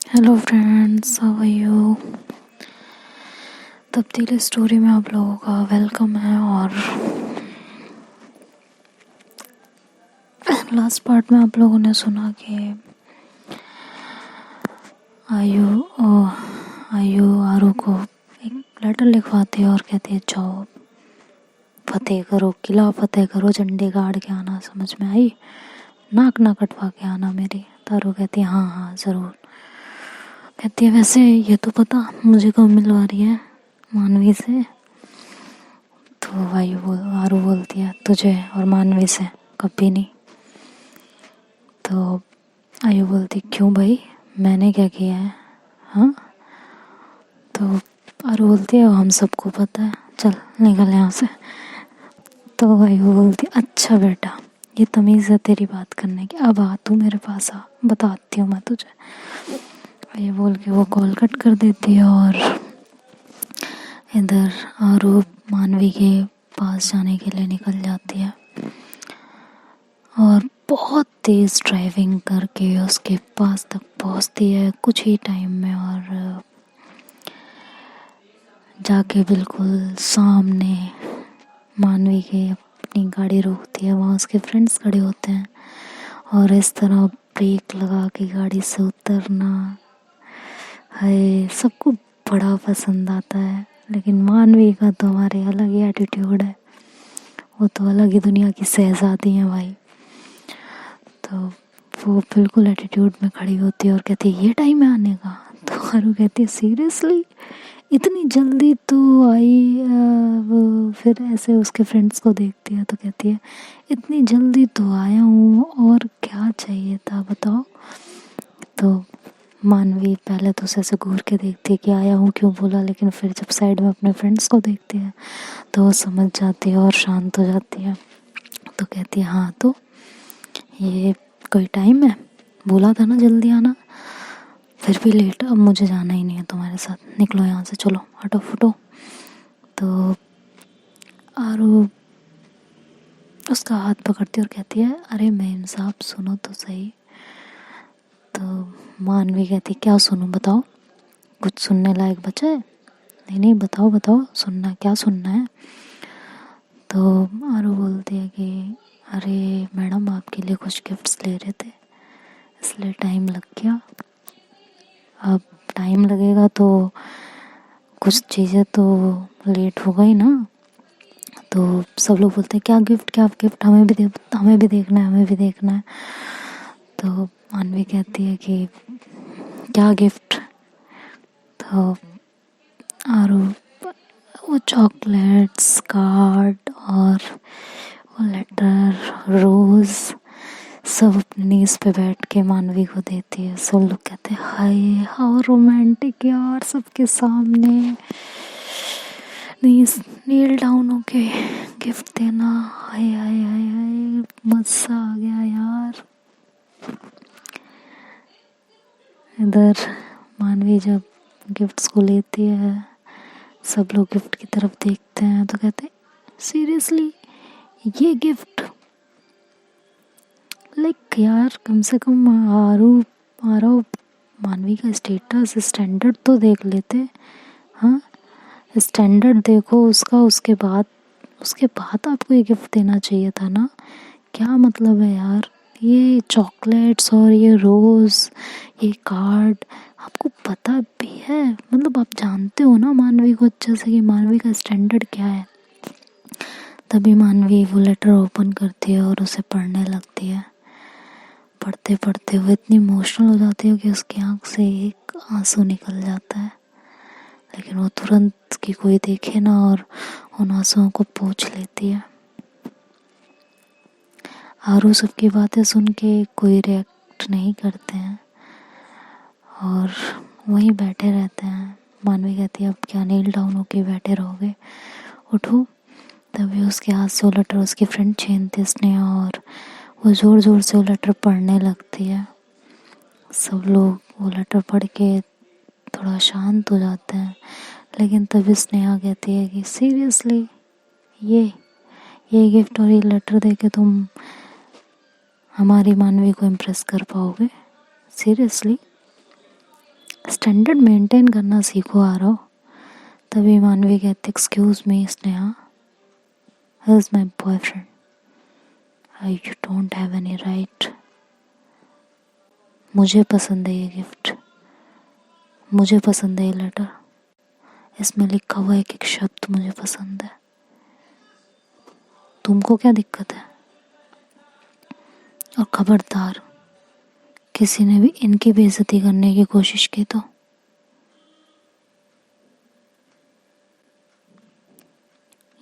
Hello friends, how are you. तब्दीली story में आप लोगों का वेलकम है। और लास्ट पार्ट में आप लोगों ने सुना कि आयु आरू को एक लेटर लिखवाती है और कहती है जाओ फतेह करो, किला फतेह करो, झंडे गाड़ के आना, समझ में आई, नाक ना कटवा के आना मेरी। तारू कहती है हाँ हाँ ज़रूर। कहती है वैसे ये तो पता मुझे कब मिलवा रही है मानवी से। तो आरू बोलती है तुझे और मानवी से कभी नहीं। तो आयु बोलती क्यों भाई, मैंने क्या किया है, हाँ। तो आरू बोलती है हम सबको पता है, चल निकल यहाँ से। तो आयु बोलती अच्छा बेटा, ये तमीज़ है तेरी बात करने की, अब आ तू मेरे पास आ, बताती हूँ मैं तुझे। ये बोल के वो कॉल कट कर देती है और इधर आरू मानवी के पास जाने के लिए निकल जाती है और बहुत तेज़ ड्राइविंग करके उसके पास तक पहुंचती है कुछ ही टाइम में। और जाके बिल्कुल सामने मानवी के अपनी गाड़ी रोकती है, वहाँ उसके फ्रेंड्स खड़े होते हैं और इस तरह ब्रेक लगा के गाड़ी से उतरना है सबको बड़ा पसंद आता है। लेकिन मानवी का तो हमारे अलग ही एटीट्यूड है, वो तो अलग ही दुनिया की शहजादी है भाई। तो वो बिल्कुल एटीट्यूड में खड़ी होती है और कहती है ये टाइम है आने का। तो आरू कहती है सीरियसली इतनी जल्दी तो आई। वो फिर ऐसे उसके फ्रेंड्स को देखती है तो कहती है इतनी जल्दी तो आया हूँ और क्या चाहिए था बताओ। तो मानवी पहले तो उसे ऐसे घूर के देखती है कि आया हूँ क्यों बोला, लेकिन फिर जब साइड में अपने फ्रेंड्स को देखती है तो वो समझ जाती है और शांत हो जाती है। तो कहती है हाँ तो ये कोई टाइम है, बोला था ना जल्दी आना, फिर भी लेट, अब मुझे जाना ही नहीं है तुम्हारे साथ, निकलो यहाँ से, चलो हटो फुटो। तो आरू उसका हाथ पकड़ती और कहती है अरे मेम साहब सुनो तो सही। तो मानवी कहती क्या सुनूं बताओ, कुछ सुनने लायक बचा है? नहीं नहीं बताओ बताओ, सुनना क्या सुनना है। तो आरू बोलती है कि अरे मैडम आपके लिए कुछ गिफ्ट्स ले रहे थे इसलिए टाइम लग गया। अब टाइम लगेगा तो कुछ चीज़ें तो लेट हो गई ना। तो सब लोग बोलते हैं क्या गिफ्ट क्या गिफ्ट, हमें भी देखना है हमें भी देखना है। तो मानवी कहती है कि क्या गिफ्ट। तो आरू वो चॉकलेट्स, कार्ड और वो लेटर, रोज़ सब अपने नीज पे बैठ के मानवी को देती है। सब लोग कहते हैं हाय हाउ रोमांटिक यार, सबके सामने नील डाउन होके गिफ्ट देना, हाय हाय हाय हाय मज़ा आ गया यार। इधर मानवी जब गिफ्ट्स को लेती है सब लोग गिफ्ट की तरफ देखते हैं तो कहते हैं सीरियसली ये गिफ्ट, लाइक यार कम से कम आरव मानवी का स्टेटस स्टैंडर्ड तो देख लेते। हाँ स्टैंडर्ड देखो उसका, उसके बाद आपको ये गिफ्ट देना चाहिए था ना। क्या मतलब है यार, ये चॉकलेट्स और ये रोज़, ये कार्ड, आपको पता भी है, मतलब आप जानते हो ना मानवी को अच्छे से कि मानवी का स्टैंडर्ड क्या है। तभी मानवी वो लेटर ओपन करती है और उसे पढ़ने लगती है। पढ़ते पढ़ते वो इतनी इमोशनल हो जाती है कि उसकी आंख से एक आंसू निकल जाता है। लेकिन वो तुरंत कि कोई देखे ना और उन आंसुओं को पोंछ लेती है। आरू सबकी बातें सुन के कोई रिएक्ट नहीं करते हैं और वहीं बैठे रहते हैं। मानवी कहती है अब क्या नील डाउन होके बैठे रहोगे, उठो। तभी उसके हाथ से वो लेटर उसकी फ्रेंड छीनती स्नेहा और वो ज़ोर ज़ोर से वो लेटर पढ़ने लगती है। सब लोग वो लेटर पढ़ के थोड़ा शांत हो जाते हैं। लेकिन तभी स्नेहा कहती है कि सीरियसली ये गिफ्ट और ये लेटर दे के तुम हमारी मानवी को इम्प्रेस कर पाओगे सीरियसली। स्टैंडर्ड मेंटेन करना सीखो आरव। तभी मानवी कहती excuse me Sneha, he is my boyfriend, you don't have any right. मुझे पसंद है ये गिफ्ट, मुझे पसंद है ये लेटर, इसमें लिखा हुआ एक एक शब्द मुझे पसंद है। तुमको क्या दिक्कत है? और खबरदार किसी ने भी इनकी बेइज्जती करने की कोशिश की तो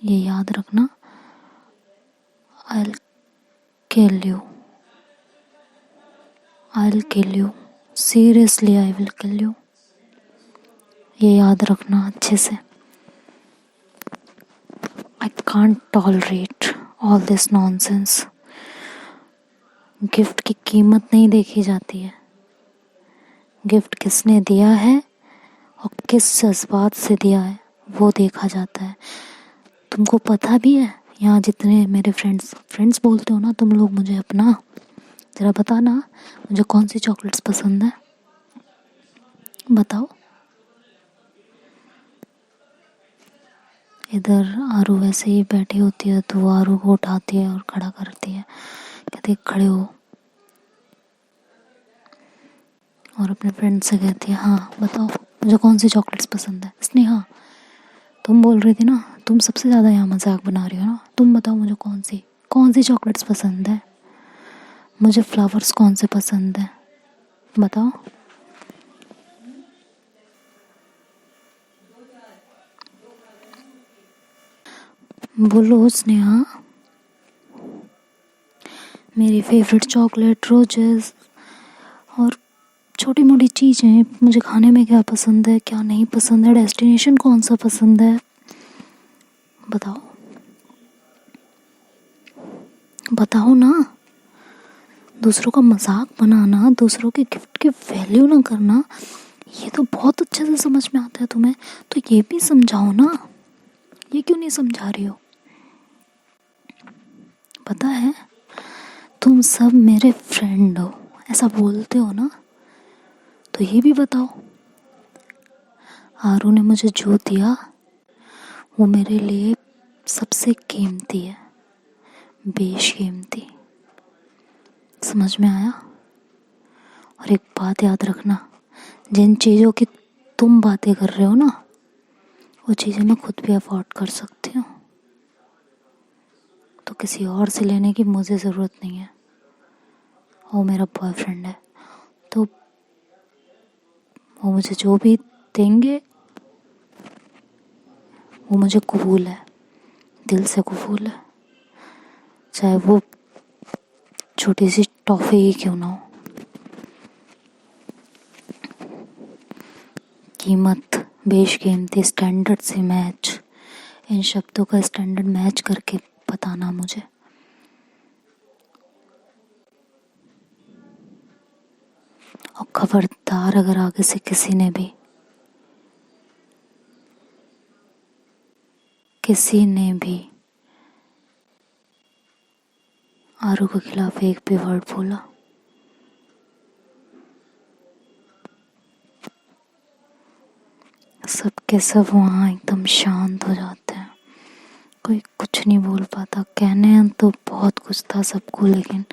ये याद रखना, I'll kill you, I'll kill you, seriously I will kill you। ये याद रखना अच्छे से। I can't tolerate all this nonsense। Gift की कीमत नहीं देखी जाती है, गिफ्ट किसने दिया है और किस जज्बात से दिया है वो देखा जाता है। तुमको पता भी है यहाँ जितने मेरे फ्रेंड्स बोलते हो ना तुम लोग मुझे अपना, ज़रा बताना मुझे कौन सी चॉकलेट्स पसंद है, बताओ। इधर आरू वैसे ही बैठी होती है तो वो आरू को उठाती है और खड़ा करती है, कहती है खड़े हो, और अपने फ्रेंड से कहती है हाँ बताओ मुझे कौन सी चॉकलेट्स पसंद है। स्नेहा तुम बोल रही थी ना, तुम सबसे ज़्यादा यहाँ मजाक बना रही हो ना, तुम बताओ मुझे कौन सी चॉकलेट्स पसंद है, मुझे फ्लावर्स कौन से पसंद है, बताओ। बोलो स्नेहा। मेरी फेवरेट चॉकलेट रोजेस और छोटी मोटी चीज़ें, मुझे खाने में क्या पसंद है क्या नहीं पसंद है, डेस्टिनेशन कौन सा पसंद है, बताओ बताओ ना। दूसरों का मजाक बनाना, दूसरों के गिफ्ट की वैल्यू ना करना, ये तो बहुत अच्छे से समझ में आता है तुम्हें, तो ये भी समझाओ ना, ये क्यों नहीं समझा रही हो। पता है तुम सब मेरे फ्रेंड हो, ऐसा बोलते हो ना, तो ये भी बताओ आरू ने मुझे जो दिया वो मेरे लिए सबसे कीमती है, बेशकीमती। समझ में आया? और एक बात याद रखना, जिन चीज़ों की तुम बातें कर रहे हो ना वो चीज़ें मैं खुद भी अफोर्ड कर सकती हूँ, तो किसी और से लेने की मुझे ज़रूरत नहीं है। वो मेरा बॉयफ्रेंड है तो वो मुझे जो भी देंगे वो मुझे कबूल है, दिल से कबूल है, चाहे वो छोटी सी टॉफ़ी ही क्यों ना हो। कीमत, बेशकीमती, स्टैंडर्ड से मैच, इन शब्दों का स्टैंडर्ड मैच करके बताना मुझे। और खबरदार अगर आगे से किसी ने भी आरू के खिलाफ एक भी वर्ड बोला, सबके सब वहाँ एकदम शांत हो जाते हैं, कोई कुछ नहीं बोल पाता। कहने तो बहुत कुछ था सबको, लेकिन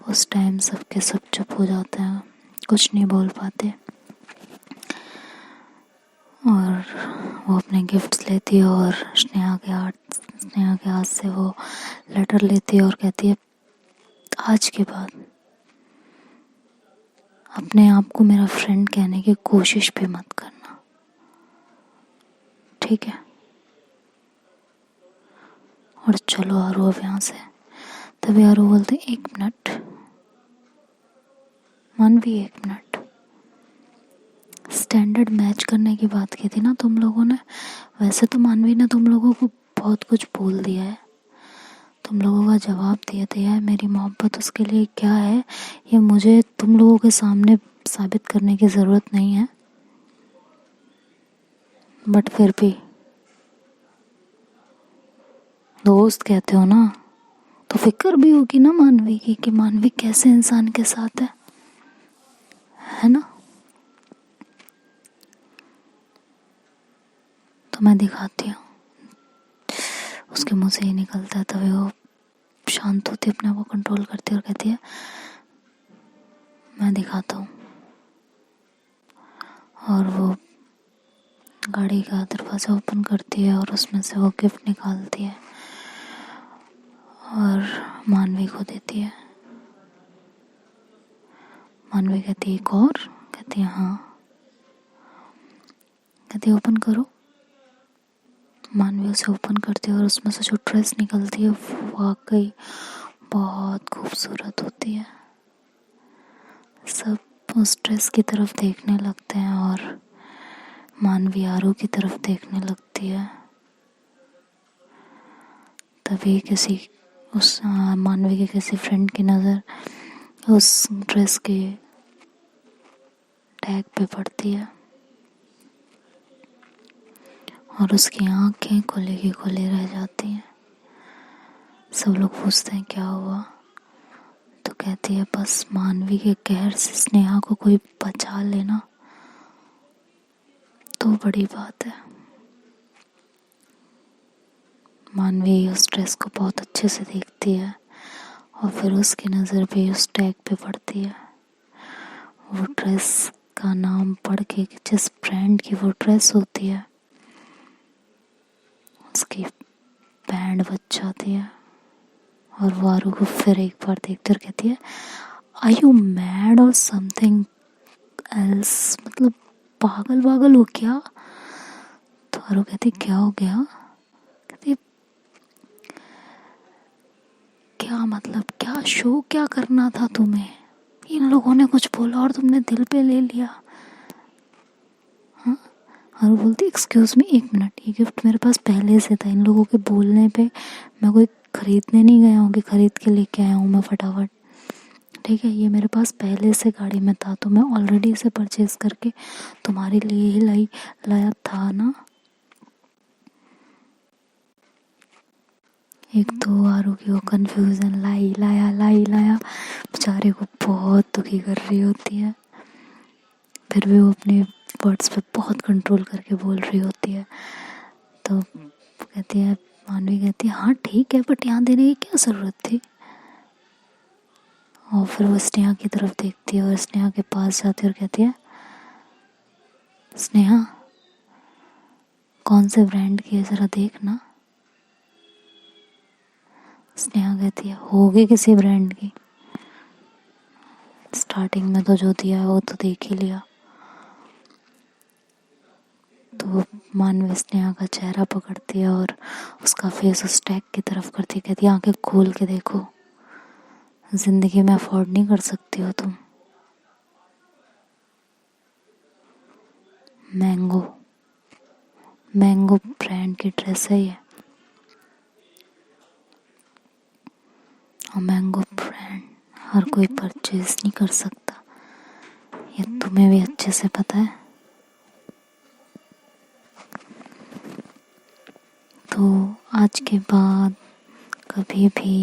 उस टाइम सबके सब चुप हो जाते हैं, कुछ नहीं बोल पाते। और वो अपने गिफ्ट्स लेती है और स्नेहा के हाथ से वो लेटर लेती है और कहती है आज के बाद अपने आप को मेरा फ्रेंड कहने की कोशिश भी मत करना, ठीक है? और चलो आरू अब यहाँ से। तभी आरू बोलते एक मिनट मानवी, एक मिनट, स्टैंडर्ड मैच करने की बात की थी ना तुम लोगों ने, वैसे तो मानवी ने तुम लोगों को बहुत कुछ बोल दिया है, तुम लोगों का जवाब दिया है, मेरी मोहब्बत उसके लिए क्या है ये मुझे तुम लोगों के सामने साबित करने की ज़रूरत नहीं है, बट फिर भी दोस्त कहते हो ना तो फिक्र भी होगी ना मानवी की कि मानवी कैसे इंसान के साथ है ना? मैं दिखाती हूँ। उसके मुंह से ही निकलता है, तभी वो शांत होती है, अपने आप को कंट्रोल करती है और कहती है मैं दिखाता हूँ। और वो गाड़ी का दरवाज़ा ओपन करती है और उसमें से वो गिफ्ट निकालती है और मानवी को देती है। मानवी कहती है एक और? कहती है हाँ। कहती है ओपन करो। मानवी उसे ओपन करती है और उसमें से जो ड्रेस निकलती है वो वाकई बहुत खूबसूरत होती है। सब उस ड्रेस की तरफ देखने लगते हैं और मानवी आरू की तरफ देखने लगती है। तभी उस मानवी के किसी फ्रेंड की नज़र उस ड्रेस के टैग पे पड़ती है और उसकी आंखें खुली की खुली रह जाती हैं। सब लोग पूछते हैं क्या हुआ, तो कहती है बस मानवी के कहर से स्नेहा को कोई बचा लेना तो बड़ी बात है। मानवी उस ड्रेस को बहुत अच्छे से देखती है और फिर उसकी नज़र भी उस टैग पे पड़ती है। वो ड्रेस का नाम पढ़ के जिस ब्रांड की वो ड्रेस होती है उसकी बैंड बज जाती है और वो आरू को फिर एक बार देखती और कहती है आर यू मैड और समथिंग एल्स, मतलब पागल वागल हो क्या? तो आरू कहती क्या हो गया? कहती क्या मतलब क्या शो क्या करना था तुम्हें? इन लोगों ने कुछ बोला और तुमने दिल पे ले लिया। हाँ, और वो बोलती एक्सक्यूज़ मी एक मिनट, ये गिफ्ट मेरे पास पहले से था। इन लोगों के बोलने पे मैं कोई ख़रीदने नहीं गया हूँ कि ख़रीद के लेके आया हूँ मैं फटाफट। ठीक है, ये मेरे पास पहले से गाड़ी में था तो मैं ऑलरेडी इसे परचेज़ करके तुम्हारे लिए ही लाया था ना। एक तो आरू की वो कन्फ्यूज़न लाया बेचारे को बहुत दुखी कर रही होती है। फिर भी वो अपने वर्ड्स पे बहुत कंट्रोल करके बोल रही होती है। तो कहती है मानवी कहती है हाँ ठीक है बट यहाँ देने की क्या ज़रूरत थी? और फिर वो स्नेहा की तरफ देखती है और स्नेहा के पास जाती है और कहती है स्नेहा कौन से ब्रांड की है ज़रा देखना। स्नेहा कहती है होगी किसी ब्रांड की, स्टार्टिंग में तो जो दिया है वो तो देख ही लिया। तो मानवी स्नेहा का चेहरा पकड़ती है और उसका फेस उस टैग की तरफ करती है। कहती है आंखें खोल के देखो, जिंदगी में अफोर्ड नहीं कर सकती हो तुम। मैंगो ब्रांड की ड्रेस है ये और मैंगो ब्रांड हर कोई परचेज नहीं कर सकता, ये तुम्हें भी अच्छे से पता है। तो आज के बाद कभी भी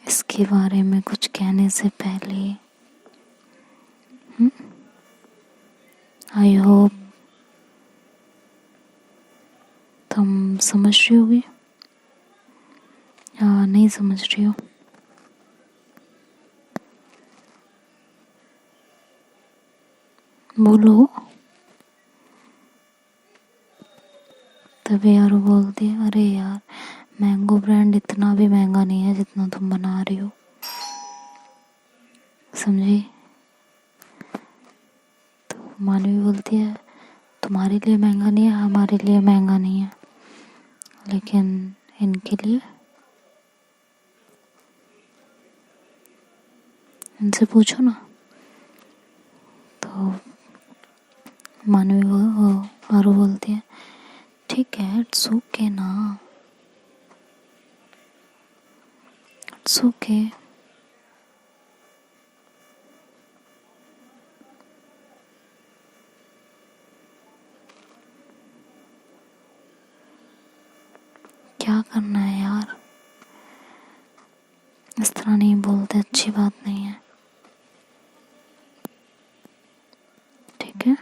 इसके बारे में कुछ कहने से पहले आई होप तुम समझ रही होगी या नहीं समझ रही हो। बोलो। तभी यार बोलती है अरे यार मैंगो ब्रांड इतना भी महंगा नहीं है जितना तुम बना रही हो, समझी? तो मानवी बोलती है तुम्हारे लिए महंगा नहीं है, हमारे लिए महंगा नहीं है, लेकिन इनके लिए, इनसे पूछो ना। तो मानवी आरू बोलती है ठीक है इट्स ओके ना, इट्स ओके। क्या करना है यार, इस तरह नहीं बोलते, अच्छी बात नहीं है, ठीक है?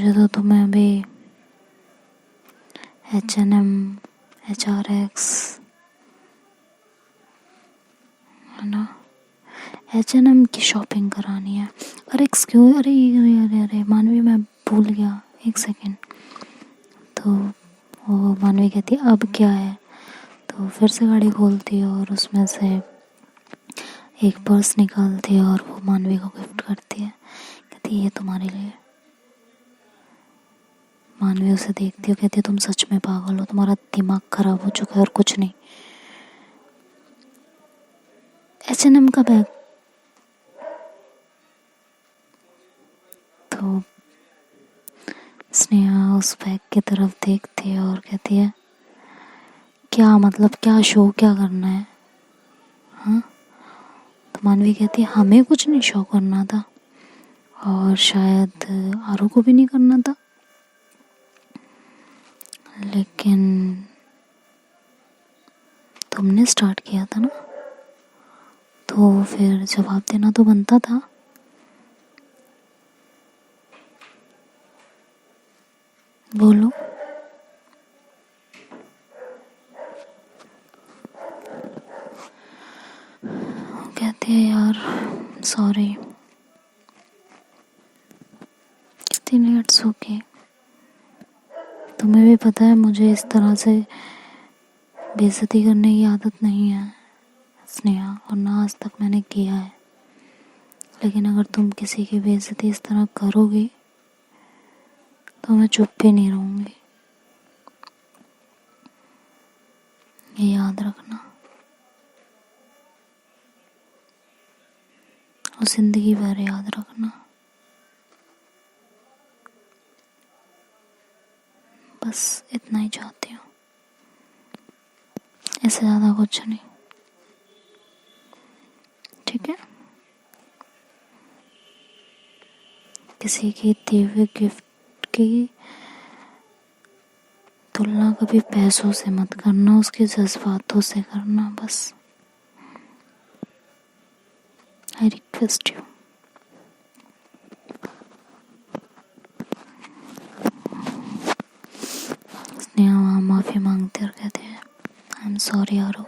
मुझे तो तुम्हें अभी H&M, HRX है ना, H&M की शॉपिंग करानी है। अरे एक्सक्यूज, अरे अरे अरे अरे मानवी, मैं भूल गया, एक सेकेंड। तो वो मानवी कहती है अब क्या है, तो फिर से गाड़ी खोलती है और उसमें से एक पर्स निकालती है और वो मानवी को गिफ्ट करती है। कहती है ये तुम्हारे लिए। मानवी उसे देखती है, कहती है तुम सच में पागल हो, तुम्हारा दिमाग खराब हो चुका है और कुछ नहीं। H&M का बैग। तो स्नेहा उस बैग की तरफ देखती है और कहती है क्या मतलब, क्या शो क्या करना है, हाँ। तो मानवी कहती है हमें कुछ नहीं शो करना था और शायद आरू को भी नहीं करना था, लेकिन तुमने स्टार्ट किया था ना, तो फिर जवाब देना तो बनता था। बोलो। कहती है यार सॉरी, कहती नहीं इट्स ओके। तुम्हें भी पता है मुझे इस तरह से बेइज्जती करने की आदत नहीं है स्नेहा, और ना आज तक मैंने किया है, लेकिन अगर तुम किसी की बेइज्जती इस तरह करोगी तो मैं चुप भी नहीं रहूँगी, ये याद रखना, और जिंदगी भर याद रखना। बस इतना ही चाहती हूँ, इससे ज़्यादा कुछ नहीं, ठीक है। किसी की दिए हुए गिफ्ट की तुलना कभी पैसों से मत करना, उसके जज्बातों से करना, बस आई रिक्वेस्ट यू। स्नेहा वहाँ माफ़ी मांगते और कहते हैं आई एम सॉरी आरू,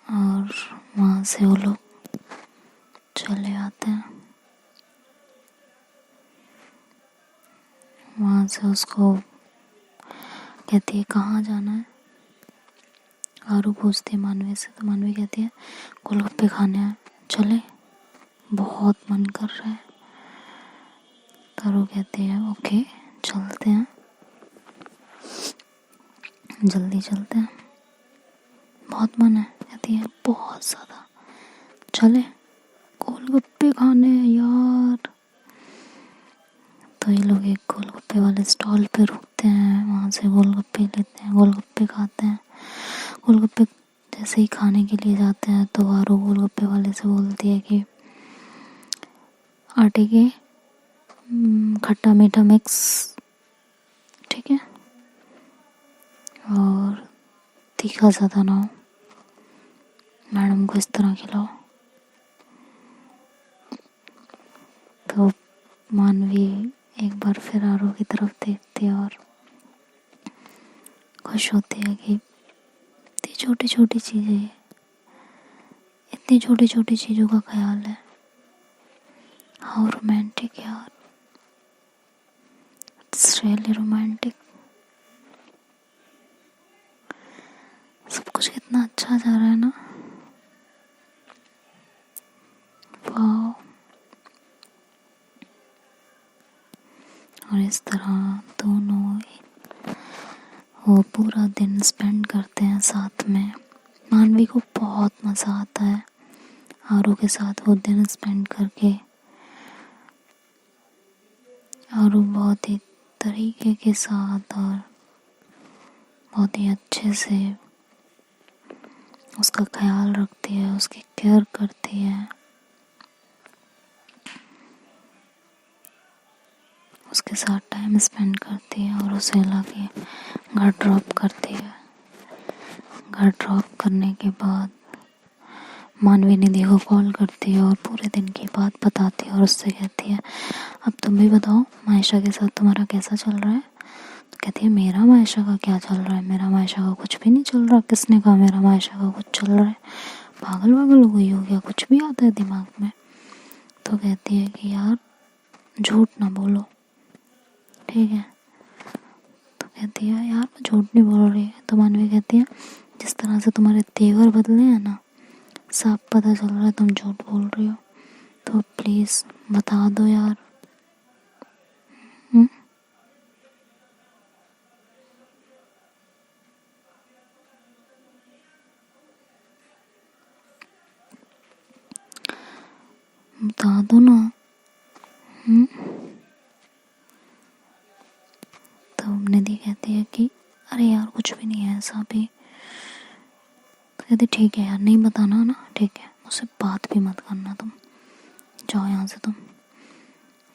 और वहाँ से वो लोग चले आते हैं। वहाँ से उसको कहती है कहाँ जाना है, आरू पूछती है मानवी से, तो मानवी कहती है गोलगप्पे खाने हैं, चले, बहुत मन कर रहा है। तो आरू कहती है ओके चलते हैं, जल्दी चलते हैं, बहुत मन है। कहती है बहुत ज़्यादा, चले गोलगप्पे खाने हैं यार। तो ये लोग एक गोलगप्पे वाले स्टॉल पे रुकते हैं, वहाँ से गोलगप्पे लेते हैं, गोलगप्पे खाते हैं। गोलगप्पे जैसे ही खाने के लिए जाते हैं तो आरू गोलगप्पे वाले से बोलती है कि आटे के खट्टा मीठा मिक्स, ठीक है, और तीखा ज़्यादा ना हो, मैडम को इस तरह खिलाओ। तो मानवी एक बार फिर आरू की तरफ देखती है और खुश होती है कि इतनी छोटी छोटी चीज़ें, इतनी छोटी छोटी चीज़ों का ख्याल है, हाउ रोमांटिक यार, इट्स रियली रोमांटिक। सब कुछ कितना अच्छा जा रहा है ना, वाह। और इस तरह दोनों वो पूरा दिन स्पेंड करते हैं साथ में। मानवी को बहुत मज़ा आता है आरू के साथ वो दिन स्पेंड करके। आरू बहुत ही तरीके के साथ और बहुत ही अच्छे से उसका ख्याल रखती है, उसकी केयर करती है, उसके साथ टाइम स्पेंड करती है और उसे लाके घर ड्रॉप करती है। घर ड्रॉप करने के बाद मानवी निधि को कॉल करती है और पूरे दिन की बात बताती है और उससे कहती है अब तुम भी बताओ मायशा के साथ तुम्हारा कैसा चल रहा है। तो कहती है मेरा मायशा का क्या चल रहा है, मेरा मायशा का कुछ भी नहीं चल रहा। किसने कहा मेरा मायशा का कुछ चल रहा है, पागल वागल हो गई हो गया, कुछ भी आता है दिमाग में। तो कहती है कि यार झूठ ना बोलो, ठीक है। तो कहती है यार मैं झूठ नहीं बोल रही। तो मानवी कहती है जिस तरह से तुम्हारे तेवर बदले हैं ना, साफ पता चल रहा है तुम झूठ बोल रही हो, तो प्लीज़ बता दो यार। हुँ? बता दो ना। हुँ? तो निधि कहती है कि अरे यार कुछ भी नहीं है ऐसा भी। तो कहती ठीक है यार नहीं बताना ना, ठीक है, मुझसे बात भी मत करना तुम, जाओ यहाँ से तुम।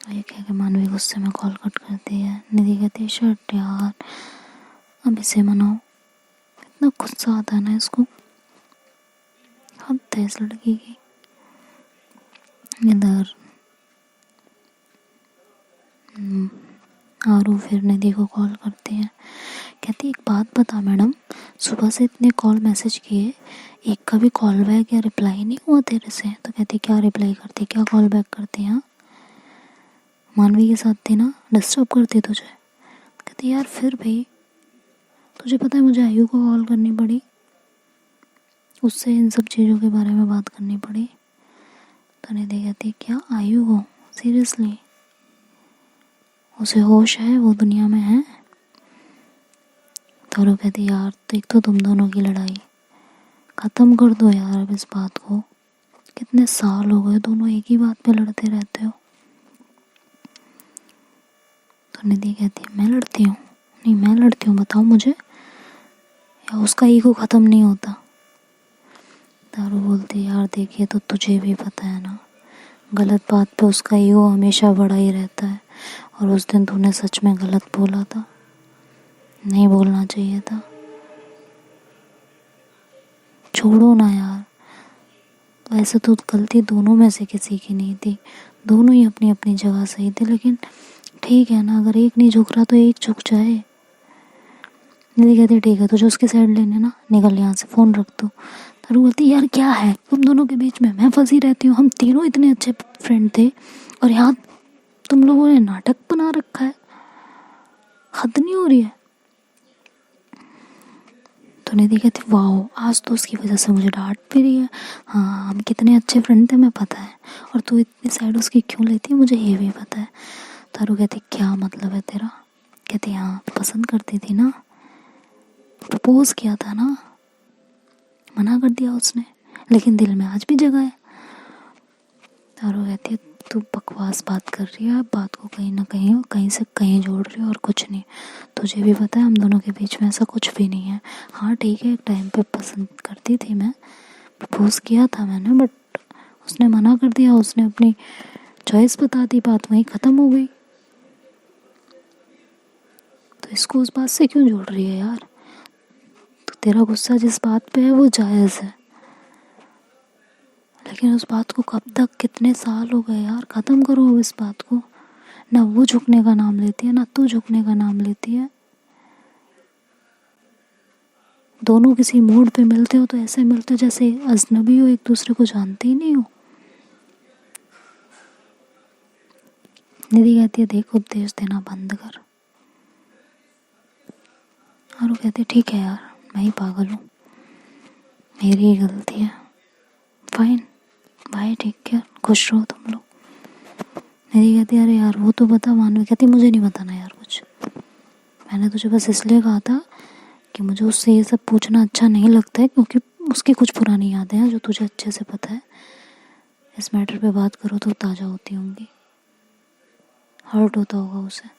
ये कह के मानवी गुस्से में कॉल कट करती है। निधि कहती है शट यार अब इसे मनाओ, इतना गुस्सा आता है ना इसको, हद है इस लड़की की। इधर आरू फिर निधि को कॉल करती है, कहती एक बात बता मैडम, सुबह से इतने कॉल मैसेज किए, एक का भी कॉल बैक या रिप्लाई नहीं हुआ तेरे से। तो कहती क्या रिप्लाई करती, क्या कॉल बैक करती। हाँ मानवी के साथ थी ना, डिस्टर्ब करती तुझे। कहती यार फिर भी तुझे पता है मुझे आयु को कॉल करनी पड़ी, उससे इन सब चीज़ों के बारे में बात करनी पड़ी। तो निधि कहती क्या आयु को, सीरियसली उसे होश है, वो दुनिया में है। तो वो कहती यार तो एक तो तुम दोनों की लड़ाई ख़त्म कर दो यार अब इस बात को, कितने साल हो गए दोनों एक ही बात पे लड़ते रहते हो। तो निधि कहती है मैं लड़ती हूँ, नहीं मैं लड़ती हूँ बताओ मुझे, या उसका ईगो ख़त्म नहीं होता। तारू बोलती यार देखिए तो तुझे भी पता है ना, गलत बात पे उसका ईगो हमेशा बड़ा ही रहता है, और उस दिन तूने सच में गलत बोला था, नहीं बोलना चाहिए था। छोड़ो ना यार, वैसे तो गलती दोनों में से किसी की नहीं थी, दोनों ही अपनी अपनी जगह सही थे, लेकिन ठीक है ना, अगर एक नहीं झुक रहा तो एक झुक जाए। निधि कहती ठीक है तुझे उसकी साइड लेने ना, निकल यहाँ से, फ़ोन रख दो। तारू बोलती यार क्या है तुम दोनों के बीच में, मैं फंसी रहती हूँ, हम तीनों इतने अच्छे फ्रेंड थे और यहाँ तुम लोगों ने नाटक बना रखा है, हद नहीं हो रही है। तो निधि कहती वाह आज तो उसकी वजह से मुझे डांट भी रही है, हाँ हम कितने अच्छे फ्रेंड थे मैं पता है, और तू इतनी साइड उसकी क्यों लेती है मुझे ये भी पता है। तारू कहती क्या मतलब है तेरा। कहती हाँ पसंद करती थी ना, प्रपोज किया था ना, मना कर दिया उसने, लेकिन दिल में आज भी जगह है। तारू कहती है तू बकवास बात कर रही है, बात को कहीं ना कहीं और कहीं से कहीं जोड़ रही है और कुछ नहीं, तुझे भी पता है हम दोनों के बीच में ऐसा कुछ भी नहीं है। हाँ ठीक है एक टाइम पे पसंद करती थी मैं, प्रपोज किया था मैंने, बट उसने मना कर दिया, उसने अपनी चॉइस बता दी, बात वहीं ख़त्म हो गई। तो इसको उस बात से क्यों जोड़ रही है यार, तो तेरा गुस्सा जिस बात पे है वो जायज़ है, लेकिन उस बात को कब तक, कितने साल हो गए यार, ख़त्म करो इस बात को। ना वो झुकने का नाम लेती है ना तू झुकने का नाम लेती है। दोनों किसी मूड पे मिलते हो तो ऐसे मिलते हो जैसे अजनबी हो, एक दूसरे को जानते ही नहीं हो। निधि कहती है देख उपदेश देना बंद कर, और वो कहती है ठीक है यार मैं ही पागल हूँ, मेरी ही गलती है, फाइन बाय टेक केयर, खुश रहो तुम लोग। निधि कहती है अरे यार वो तो बता। मानवी कहती मुझे नहीं बताना यार कुछ, मैंने तुझे बस इसलिए कहा था कि मुझे उससे ये सब पूछना अच्छा नहीं लगता है, क्योंकि उसकी कुछ पुरानी यादें हैं जो तुझे अच्छे से पता है, इस मैटर पे बात करो तो ताज़ा होती होंगी, हर्ट होता होगा उसे।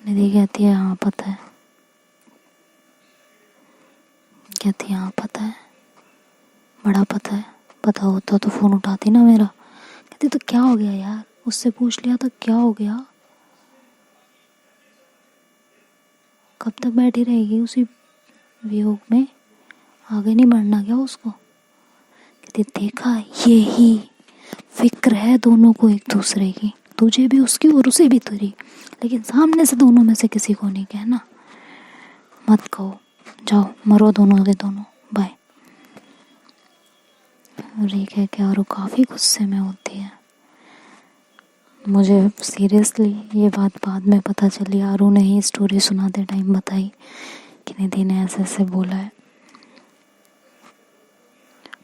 निधि कहती है हाँ पता है, कहती है हाँ पता है, बड़ा पता है, पता होता तो फ़ोन उठाती ना मेरा। कहती तो क्या हो गया यार, उससे पूछ लिया था क्या हो गया, कब तक बैठी रहेगी उसी वियोग में, आगे नहीं बढ़ना क्या उसको? कहती देखा, यही फिक्र है दोनों को एक दूसरे की, तुझे भी उसकी और उसे भी तेरी, लेकिन सामने से दोनों में से किसी को नहीं कहना, मत कहो, जाओ मरो दोनों के दोनों, बाय। और ये कह के आरू काफ़ी गुस्से में होती है। मुझे सीरियसली ये बात बाद में पता चली, आरू ने ही स्टोरी सुनाते टाइम बताई कि निधि ने ऐसे ऐसे बोला है।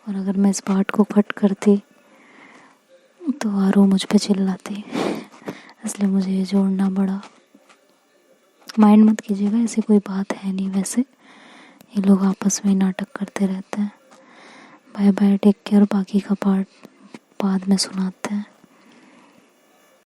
और अगर मैं इस पार्ट को कट करती तो आरू मुझ पे चिल्लाती, इसलिए मुझे ये जोड़ना पड़ा। माइंड मत कीजिएगा, ऐसी कोई बात है नहीं, वैसे ये लोग आपस में नाटक करते रहते हैं। Bye bye, take care. बाकी का पार्ट बाद में सुनाते हैं।